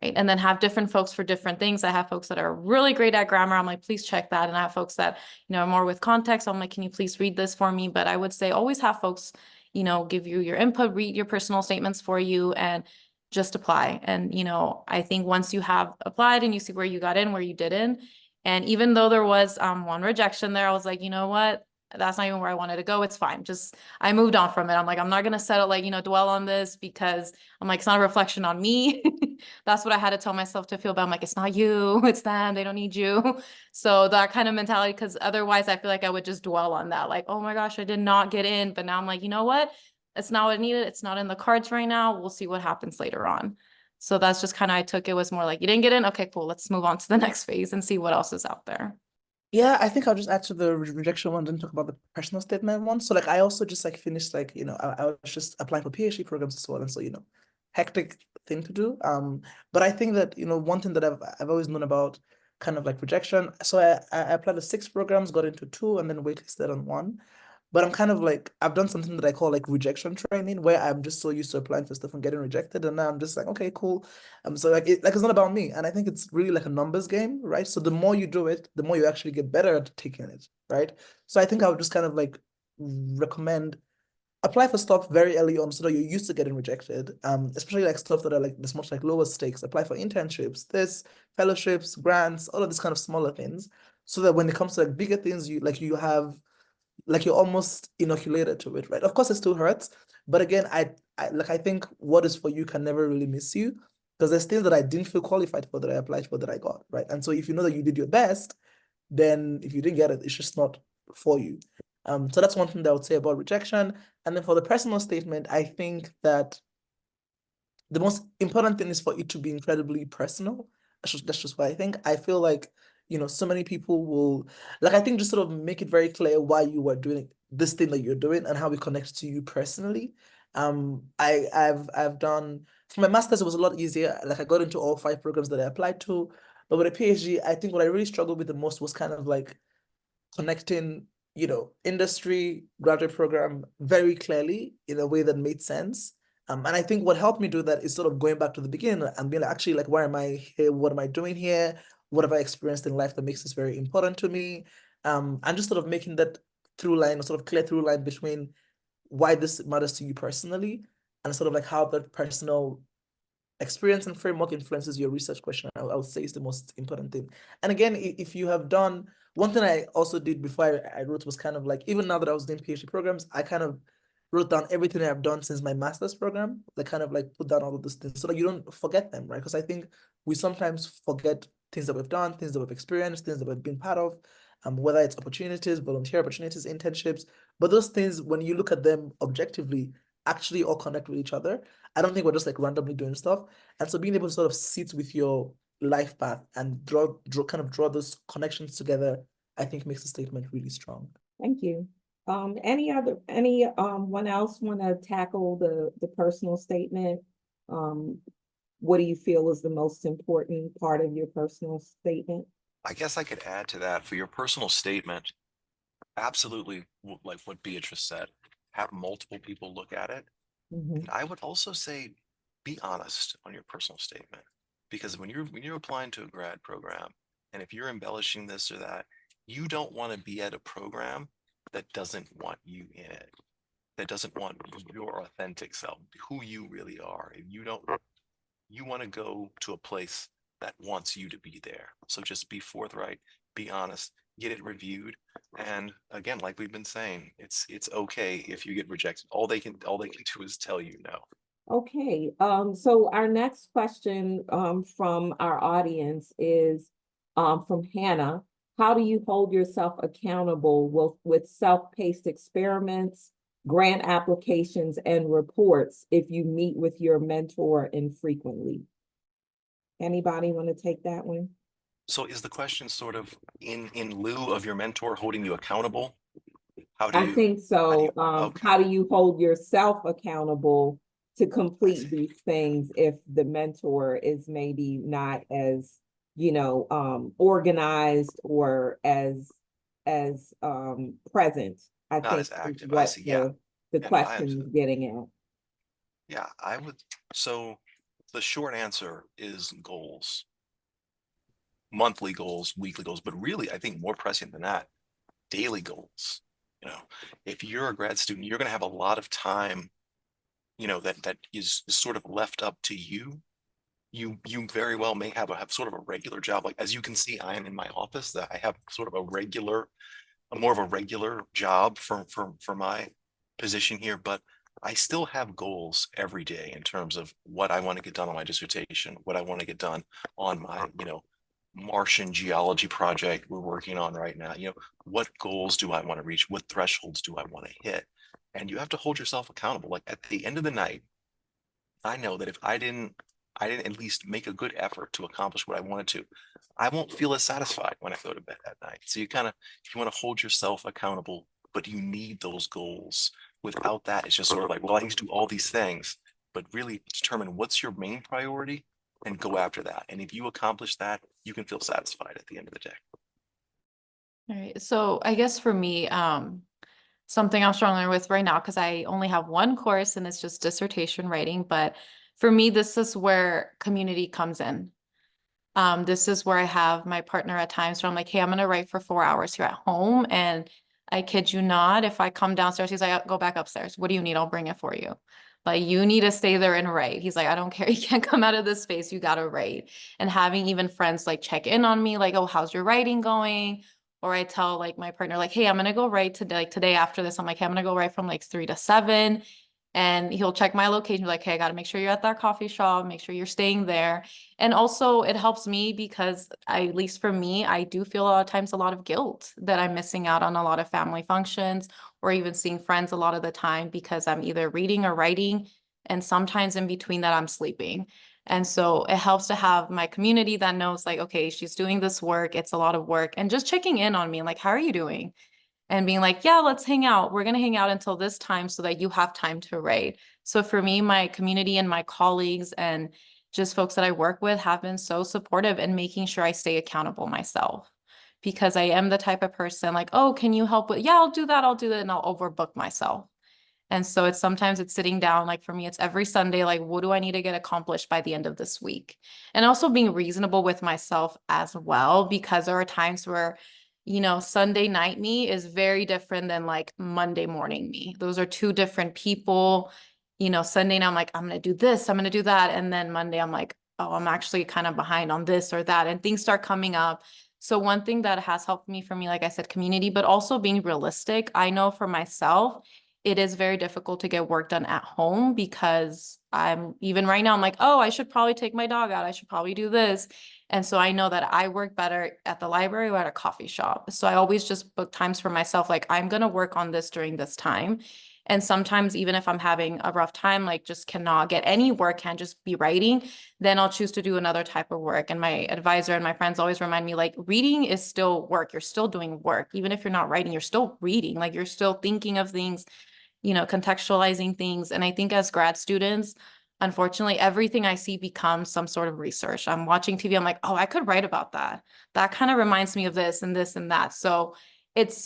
Right. And then have different folks for different things. I have folks that are really great at grammar. I'm like, please check that. And I have folks that, you know, are more with context. I'm like, can you please read this for me? But I would say always have folks, you know, give you your input, read your personal statements for you, and just apply. And, you know, I think once you have applied and you see where you got in, where you didn't, and even though there was one rejection there, I was like, you know what, that's not even where I wanted to go. It's fine. Just, I moved on from it. I'm like, I'm not going to settle, like, dwell on this, because I'm like, it's not a reflection on me. That's what I had to tell myself to feel bad. I'm like, it's not you, it's them. They don't need you. So that kind of mentality, because otherwise I feel like I would just dwell on that. Like, oh my gosh, I did not get in. But now I'm like, you know what? It's not what I needed. It's not in the cards right now. We'll see what happens later on. So that's just kind of, I took it was more like, you didn't get in. Okay, cool. Let's move on to the next phase and see what else is out there. Yeah, I think I'll just add to the rejection one, then talk about the personal statement one. So like I also just like finished like, I was just applying for PhD programs as well. And so, hectic thing to do. But I think that, one thing that I've always known about kind of like rejection. So I applied to 6 programs, got into 2, and then waitlisted on 1. But I'm kind of like, I've done something that I call like rejection training, where I'm just so used to applying for stuff and getting rejected. And now I'm just like, okay, cool. So like it's not about me. And I think it's really like a numbers game, right? So the more you do it, the more you actually get better at taking it, right? So I think I would just kind of like recommend apply for stuff very early on so that you're used to getting rejected. Especially like stuff that are like this much like lower stakes. Apply for internships, fellowships, grants, all of these kind of smaller things. So that when it comes to like bigger things, you have like you're almost inoculated to it, right? Of course, it still hurts, but again, I think what is for you can never really miss you, because there's things that I didn't feel qualified for that I applied for that I got, right? And so if you know that you did your best, then if you didn't get it, it's just not for you. So that's one thing that I would say about rejection. And then for the personal statement, I think that the most important thing is for it to be incredibly personal. That's just what I think. I feel like, so many people will, like, I think just sort of make it very clear why you are doing this thing that you're doing and how it connects to you personally. I've done, for my master's, it was a lot easier. Like I got into all 5 programs that I applied to, but with a PhD, I think what I really struggled with the most was kind of like connecting, industry, graduate program very clearly in a way that made sense. And I think what helped me do that is sort of going back to the beginning and being like, actually, like, why am I here? What am I doing here? What have I experienced in life that makes this very important to me? And just sort of making that through line, or sort of clear through line between why this matters to you personally and sort of like how that personal experience and framework influences your research question. I would say is the most important thing. And again, if you have done, one thing I also did before I wrote was kind of like, even now that I was doing PhD programs, I kind of wrote down everything I've done since my master's program, like kind of like put down all of those things so that you don't forget them, right? Because I think we sometimes forget things that we've done, things that we've experienced, things that we've been part of, whether it's opportunities, volunteer opportunities, internships, but those things, when you look at them objectively, actually all connect with each other. I don't think we're just like randomly doing stuff. And so being able to sort of sit with your life path and draw those connections together, I think makes the statement really strong. Thank you. One else want to tackle the personal statement? What do you feel is the most important part of your personal statement? I guess I could add to that for your personal statement. Absolutely, like what Beatrice said, have multiple people look at it. And I would also say, be honest on your personal statement, because when you're applying to a grad program, and if you're embellishing this or that, you don't want to be at a program that doesn't want you in it, that doesn't want your authentic self, who you really are. If you don't, you want to go to a place that wants you to be there. So just be forthright, be honest, get it reviewed. And again, like we've been saying, it's okay if you get rejected. All they can do is tell you no. Okay, so our next question from our audience is from Hannah. How do you hold yourself accountable with self-paced experiments, grant applications, and reports if you meet with your mentor infrequently? Anybody want to take that one? So is the question sort of in lieu of your mentor holding you accountable? How do I you? think so. Okay. How do you hold yourself accountable to complete these things if the mentor is maybe not as, organized or as present? I Not think as is active. I what see. Yeah. the Yeah, no, I question is understand. getting at. Yeah, I would. So the short answer is goals, monthly goals, weekly goals, but really, I think more prescient than that, daily goals. If you're a grad student, you're going to have a lot of time, that is sort of left up to you. You very well may have sort of a regular job. Like, as you can see, I am in my office, that I have sort of a regular more of a regular job for my position here, but I still have goals every day in terms of what I want to get done on my dissertation, what I want to get done on my, Martian geology project we're working on right now. What goals do I want to reach? What thresholds do I want to hit? And you have to hold yourself accountable. Like at the end of the night, I know that if I didn't at least make a good effort to accomplish what I wanted to, I won't feel as satisfied when I go to bed at night. So you want to hold yourself accountable, but you need those goals. Without that, it's just sort of like, well, I need to do all these things, but really determine what's your main priority and go after that. And if you accomplish that, you can feel satisfied at the end of the day. All right. So I guess for me, something I'm struggling with right now, because I only have one course and it's just dissertation writing. But for me, this is where community comes in. This is where I have my partner at times where I'm like, hey, I'm going to write for 4 hours here at home. And I kid you not, if I come downstairs, he's like, go back upstairs. What do you need? I'll bring it for you. Like, you need to stay there and write. He's like, I don't care. You can't come out of this space. You got to write. And having even friends like check in on me, like, oh, how's your writing going? Or I tell like my partner, like, hey, I'm going to go write today, like today after this. I'm like, hey, I'm going to go write from like 3 to 7. And he'll check my location, like, hey, I got to make sure you're at that coffee shop, make sure you're staying there. And also it helps me because at least for me, I do feel a lot of times a lot of guilt that I'm missing out on a lot of family functions or even seeing friends a lot of the time because I'm either reading or writing. And sometimes in between that, I'm sleeping. And so it helps to have my community that knows like, okay, she's doing this work. It's a lot of work and just checking in on me. Like, how are you doing? And being like, yeah, let's hang out. We're going to hang out until this time so that you have time to write. So for me, my community and my colleagues and just folks that I work with have been so supportive in making sure I stay accountable myself. Because I am the type of person like, oh, can you help with, yeah, I'll do that. And I'll overbook myself. And so sometimes it's sitting down, like for me, it's every Sunday, like, what do I need to get accomplished by the end of this week? And also being reasonable with myself as well, because there are times where, Sunday night me is very different than like Monday morning me. Those are two different people. Sunday night I'm like, I'm going to do this, I'm going to do that. And then Monday I'm like, oh, I'm actually kind of behind on this or that. And things start coming up. So one thing that has helped me for me, like I said, community, but also being realistic. I know for myself, it is very difficult to get work done at home because even right now, I'm like, oh, I should probably take my dog out. I should probably do this. And so I know that I work better at the library or at a coffee shop. So I always just book times for myself. Like, I'm going to work on this during this time. And sometimes even if I'm having a rough time, like just cannot get any work, can't just be writing, then I'll choose to do another type of work. And my advisor and my friends always remind me, like, reading is still work. You're still doing work. Even if you're not writing, you're still reading. Like, you're still thinking of things, contextualizing things. And I think as grad students, unfortunately, everything I see becomes some sort of research. I'm watching TV. I'm like, oh, I could write about that. That kind of reminds me of this and this and that. So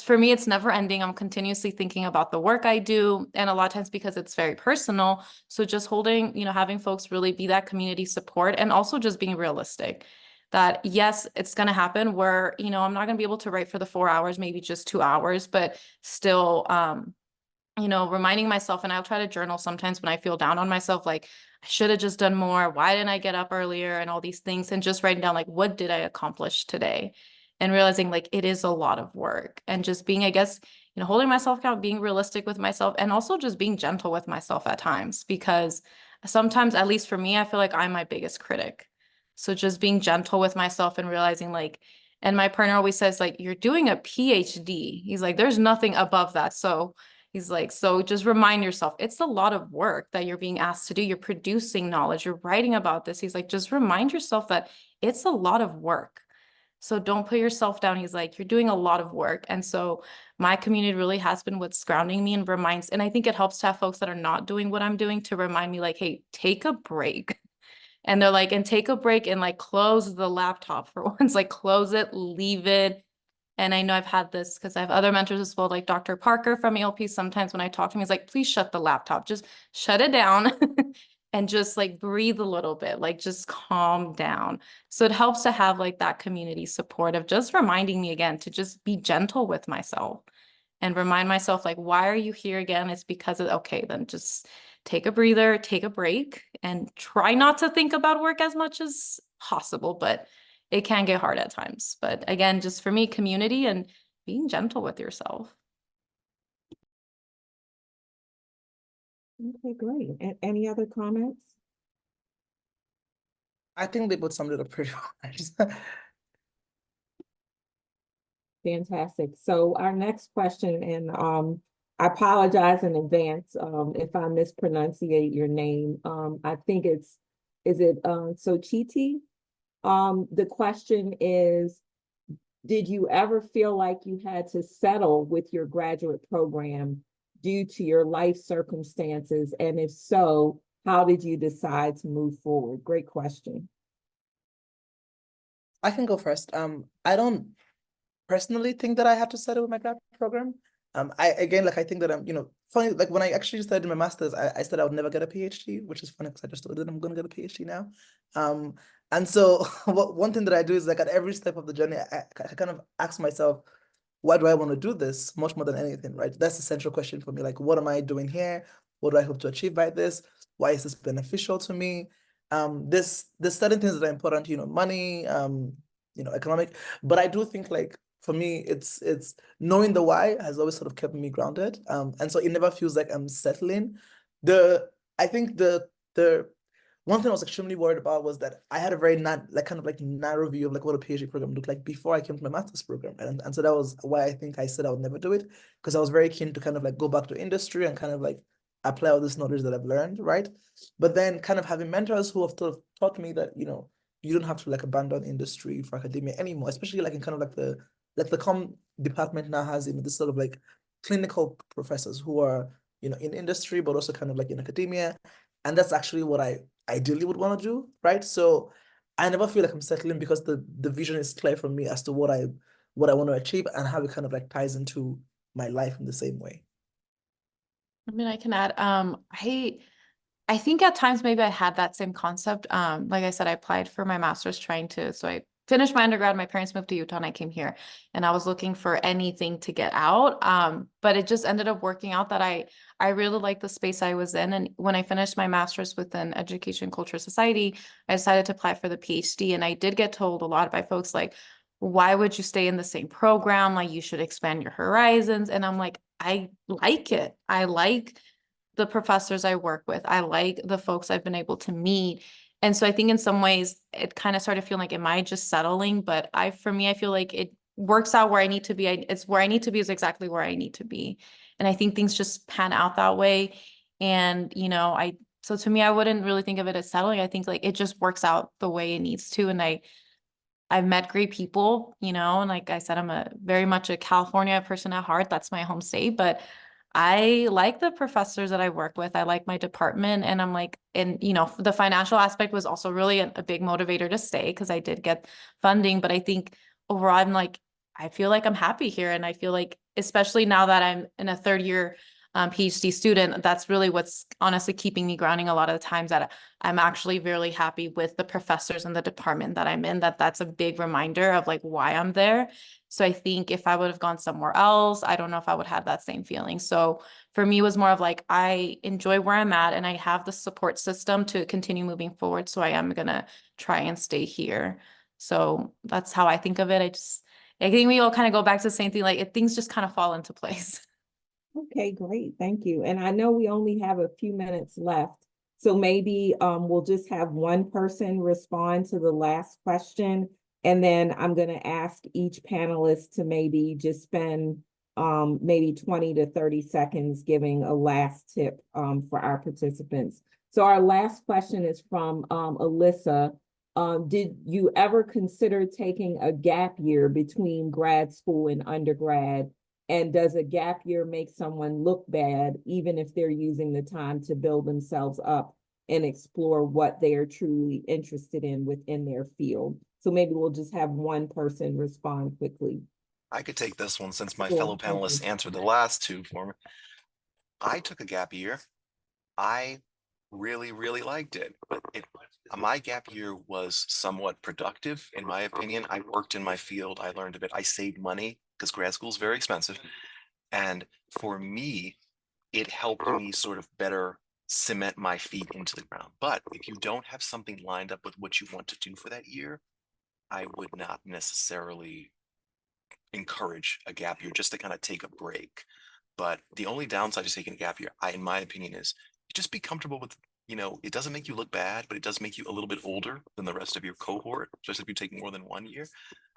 for me, it's never ending. I'm continuously thinking about the work I do. And a lot of times because it's very personal. So just holding, having folks really be that community support and also just being realistic that yes, it's going to happen where, I'm not going to be able to write for the 4 hours, maybe just 2 hours, but still, reminding myself, and I'll try to journal sometimes when I feel down on myself, like I should have just done more. Why didn't I get up earlier and all these things, and just writing down like, what did I accomplish today? And realizing like it is a lot of work and just being, I guess, holding myself account, being realistic with myself and also just being gentle with myself at times, because sometimes, at least for me, I feel like I'm my biggest critic. So just being gentle with myself and realizing like, and my partner always says like, you're doing a PhD. He's like, there's nothing above that. So he's like, so just remind yourself, it's a lot of work that you're being asked to do. You're producing knowledge, you're writing about this. He's like, just remind yourself that it's a lot of work. So don't put yourself down. He's like, you're doing a lot of work. And so my community really has been what's grounding me and reminds, and I think it helps to have folks that are not doing what I'm doing to remind me like, hey, take a break. And they're like, and take a break and like close the laptop for once, like close it, leave it. And I know I've had this because I have other mentors as well, like Dr. Parker from ALP. Sometimes when I talk to him, he's like, please shut the laptop, just shut it down and just like breathe a little bit, like just calm down. So it helps to have like that community support of just reminding me again to just be gentle with myself and remind myself, like, why are you here again? It's because of, okay, then just take a breather, take a break, and try not to think about work as much as possible, but it can get hard at times. But again, just for me, community and being gentle with yourself. Okay, great. And any other comments? I think they both summed it up pretty well. Fantastic. So our next question, and I apologize in advance if I mispronunciate your name. I think is it Sochiti? The question is, did you ever feel like you had to settle with your graduate program due to your life circumstances? And if so, how did you decide to move forward? Great question. I can go first. I don't personally think that I had to settle with my grad program. I think that funny, like when I actually studied my master's, I said I would never get a PhD, which is funny because I just told that I'm gonna get a PhD now. And so one thing that I do is like at every step of the journey, I kind of ask myself, why do I want to do this much more than anything, right? That's the central question for me. Like, what am I doing here? What do I hope to achieve by this? Why is this beneficial to me? There's certain things that are important, money, economic, but I do think like for me, it's knowing the why has always sort of kept me grounded. And so it never feels like I'm settling. I think the one thing I was extremely worried about was that I had a very narrow view of like what a PhD program looked like before I came to my master's program. And so that was why I think I said I would never do it, because I was very keen to kind of like go back to industry and kind of like apply all this knowledge that I've learned, right? But then kind of having mentors who have taught me that, you don't have to like abandon industry for academia anymore, especially like in kind of like the comm department now has this sort of like clinical professors who are, in industry, but also kind of like in academia. And that's actually what I ideally would want to do, right? So I never feel like I'm settling because the vision is clear for me as to what I want to achieve and how it kind of like ties into my life in the same way. I mean, I can add, I think at times maybe I had that same concept. Like I said, I applied for my master's so I finished my undergrad, my parents moved to Utah and I came here and I was looking for anything to get out. But it just ended up working out that I really liked the space I was in. And when I finished my master's within education, culture, society, I decided to apply for the PhD. And I did get told a lot by folks like, why would you stay in the same program? Like you should expand your horizons. And I'm like, I like it. I like the professors I work with. I like the folks I've been able to meet. And so I think in some ways it kind of started feeling like, am I just settling? But for me, I feel like it works out where I need to be. It's where I need to be is exactly where I need to be. And I think things just pan out that way. And, so to me, I wouldn't really think of it as settling. I think like it just works out the way it needs to. And I've met great people, and like I said, I'm very much a California person at heart. That's my home state, but I like the professors that I work with. I like my department and I'm like, and the financial aspect was also really a big motivator to stay because I did get funding, but I think overall I'm like, I feel like I'm happy here. And I feel like, especially now that I'm in a third year PhD student, that's really what's honestly keeping me grounding a lot of the times that I'm actually really happy with the professors and the department that I'm in, that's a big reminder of like why I'm there. So I think if I would have gone somewhere else, I don't know if I would have that same feeling. So for me, it was more of like, I enjoy where I'm at and I have the support system to continue moving forward. So I am going to try and stay here. So that's how I think of it. I think we all kind of go back to the same thing. Like things just kind of fall into place. Okay, great. Thank you. And I know we only have a few minutes left. So maybe we'll just have one person respond to the last question. And then I'm going to ask each panelist to maybe just spend maybe 20 to 30 seconds giving a last tip for our participants. So our last question is from Alyssa. Did you ever consider taking a gap year between grad school and undergrad? And does a gap year make someone look bad, even if they're using the time to build themselves up and explore what they are truly interested in within their field? So maybe we'll just have one person respond quickly. I could take this one since my Sure. fellow panelists answered the last two for me. I took a gap year. I really, really liked it. My gap year was somewhat productive, in my opinion. I worked in my field. I learned a bit. I saved money because grad school is very expensive. And for me, it helped me sort of better cement my feet into the ground. But if you don't have something lined up with what you want to do for that year, I would not necessarily encourage a gap year just to kind of take a break. But the only downside to taking a gap year, in my opinion, is just be comfortable with, it doesn't make you look bad, but it does make you a little bit older than the rest of your cohort, especially if you take more than 1 year.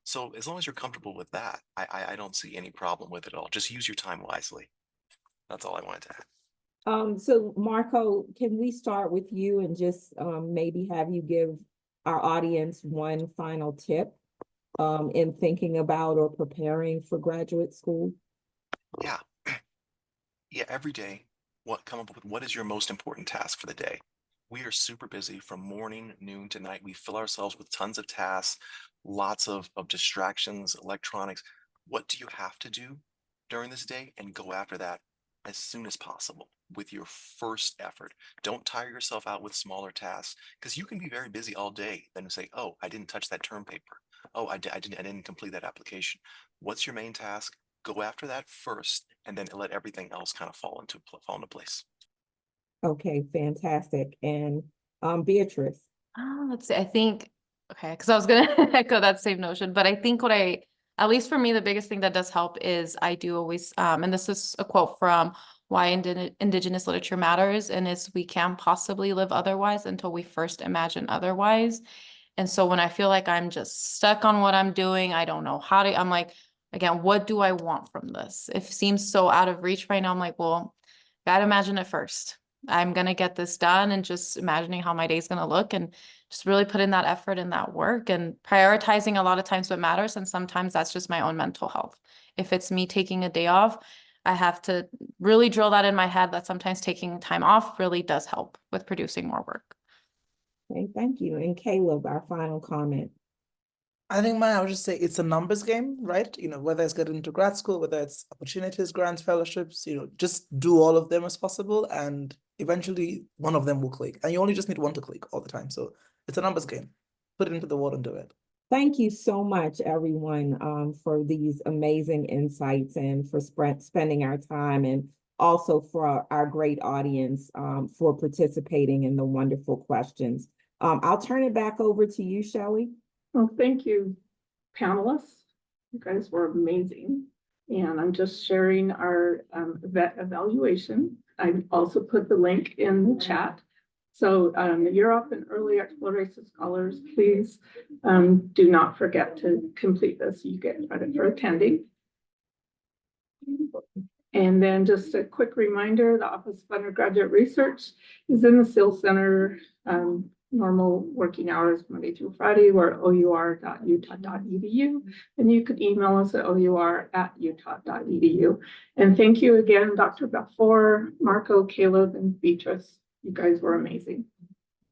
So as long as you're comfortable with that, I don't see any problem with it at all. Just use your time wisely. That's all I wanted to add. So Marco, can we start with you and just maybe have you give our audience one final tip in thinking about or preparing for graduate school? Yeah. Yeah, every day, come up with what is your most important task for the day. We are super busy from morning, noon to night. We fill ourselves with tons of tasks, lots of distractions, electronics. What do you have to do during this day? And go after that as soon as possible with your first effort. Don't tire yourself out with smaller tasks, because you can be very busy all day. Then say, oh, I didn't touch that term paper. Oh, I didn't complete that application. What's your main task? Go after that first, and then let everything else kind of fall into place. Okay, fantastic. And Beatrice. Let's see, I think, okay, because I was gonna echo that same notion, but I think at least for me, the biggest thing that does help is I do always, and this is a quote from Why Indigenous Literature Matters, and is we can't possibly live otherwise until we first imagine otherwise. And so when I feel like I'm just stuck on what I'm doing, I don't know how to, I'm like, again, what do I want from this? It seems so out of reach right now. I'm like, well, gotta imagine it first. I'm gonna get this done, and just imagining how my day's gonna look, and just really put in that effort and that work, and prioritizing a lot of times what matters. And sometimes that's just my own mental health. If it's me taking a day off, I have to really drill that in my head that sometimes taking time off really does help with producing more work. Okay, thank you. And Caleb, our final comment. I think I would just say it's a numbers game, right? Whether it's getting into grad school, whether it's opportunities, grants, fellowships, just do all of them as possible, and eventually one of them will click. And you only just need one to click all the time. So it's a numbers game. Put it into the water and do it. Thank you so much, everyone, for these amazing insights and for spending our time, and also for our great audience for participating in the wonderful questions. I'll turn it back over to you, Shelley. Well, thank you, panelists. You guys were amazing. And I'm just sharing our vet evaluation. I also put the link in the chat. So Europe and early exploration scholars, please do not forget to complete this. You get credit for attending. And then just a quick reminder, the Office of Undergraduate Research is in the SIL Center, normal working hours, Monday through Friday. We're our.utah.edu, and you could email us at our@utah.edu. And thank you again, Dr. Baffour, Marco, Caleb, and Beatrice. You guys were amazing.